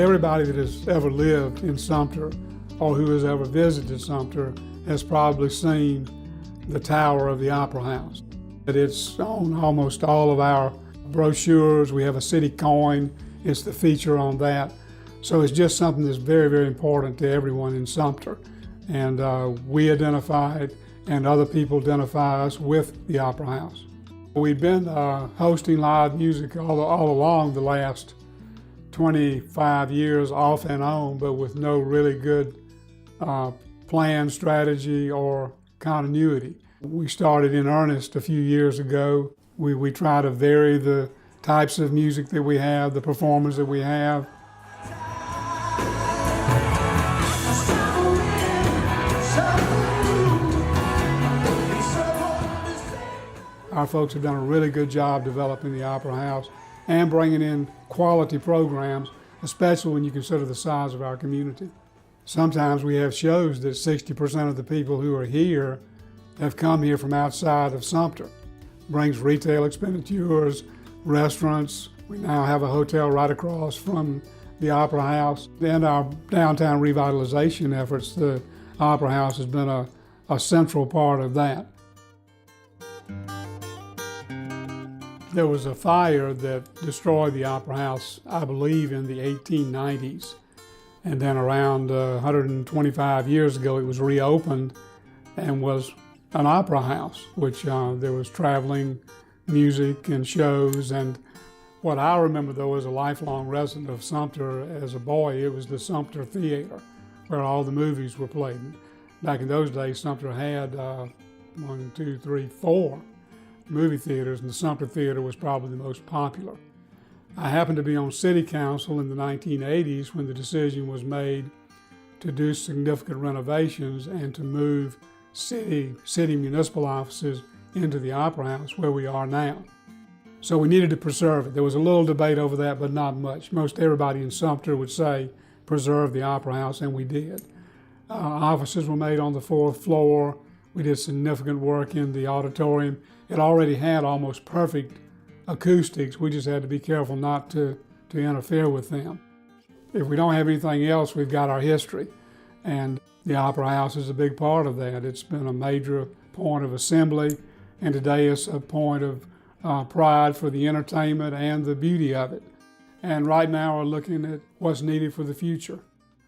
everybody that has ever lived in Sumter or who has ever visited Sumter has probably seen the tower of the Opera House. It's on almost all of our brochures. We have a city coin. It's the feature on that. So it's just something that's very, very important to everyone in Sumter. And we identify it, and other people identify us with the Opera House. We've been hosting live music all along the last 25 years off and on, but with no really good plan, strategy, or continuity. We started in earnest a few years ago. We try to vary the types of music that we have, the performers that we have. Our folks have done a really good job developing the Opera House and bringing in quality programs, especially when you consider the size of our community. Sometimes we have shows that 60% of the people who are here have come here from outside of Sumter. Brings retail expenditures, restaurants. We now have a hotel right across from the Opera House. And our downtown revitalization efforts, the Opera House has been a central part of that. There was a fire that destroyed the Opera House, I believe, in the 1890s. And then around 125 years ago, it was reopened and was an opera house, which there was traveling music and shows. And what I remember, though, as a lifelong resident of Sumter as a boy, it was the Sumter Theater, where all the movies were played. Back in those days, Sumter had 4 movie theaters, and the Sumter Theater was probably the most popular. I happened to be on City Council in the 1980s when the decision was made to do significant renovations and to move city municipal offices into the Opera House where we are now. So we needed to preserve it. There was a little debate over that, but not much. Most everybody in Sumter would say preserve the Opera House, and we did. Offices were made on the 4th floor. We did significant work in the auditorium. It already had almost perfect acoustics. We just had to be careful not to interfere with them. If we don't have anything else, we've got our history. And the Opera House is a big part of that. It's been a major point of assembly, and today it's a point of pride for the entertainment and the beauty of it. And right now we're looking at what's needed for the future.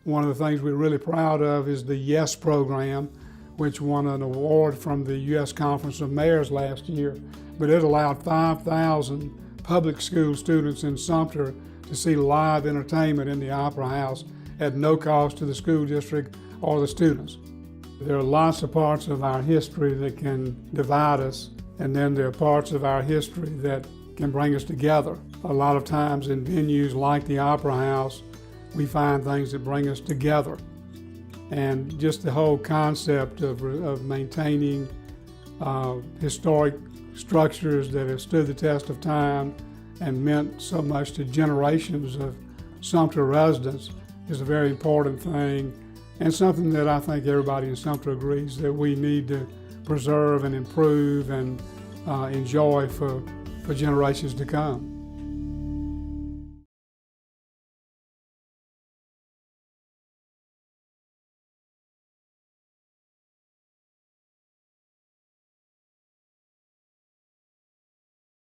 One of the things we're really proud of is the YES program, which won an award from the U.S. Conference of Mayors last year. But it allowed 5,000 public school students in Sumter to see live entertainment in the Opera House at no cost to the school district or the students. There are lots of parts of our history that can divide us, and then there are parts of our history that can bring us together. A lot of times in venues like the Opera House, we find things that bring us together. And just the whole concept of maintaining historic structures that have stood the test of time and meant so much to generations of Sumter residents is a very important thing, and something that I think everybody in Sumter agrees that we need to preserve and improve and enjoy for generations to come.